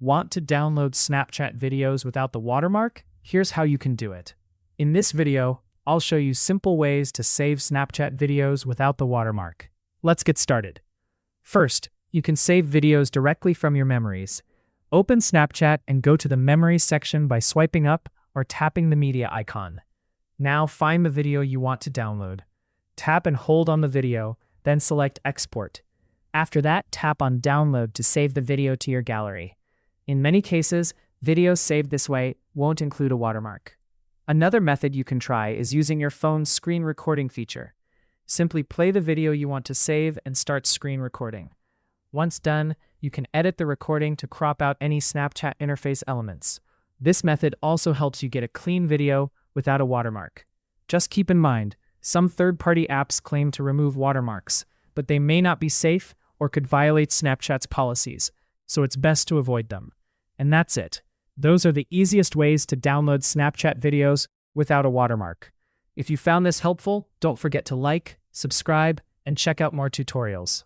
Want to download Snapchat videos without the watermark? Here's how you can do it. In this video, I'll show you simple ways to save Snapchat videos without the watermark. Let's get started. First, you can save videos directly from your memories. Open Snapchat and go to the Memories section by swiping up or tapping the media icon. Now find the video you want to download. Tap and hold on the video, then select Export. After that, tap on Download to save the video to your gallery. In many cases, videos saved this way won't include a watermark. Another method you can try is using your phone's screen recording feature. Simply play the video you want to save and start screen recording. Once done, you can edit the recording to crop out any Snapchat interface elements. This method also helps you get a clean video without a watermark. Just keep in mind, some third-party apps claim to remove watermarks, but they may not be safe or could violate Snapchat's policies, so it's best to avoid them. And that's it. Those are the easiest ways to download Snapchat videos without a watermark. If you found this helpful, don't forget to like, subscribe, and check out more tutorials.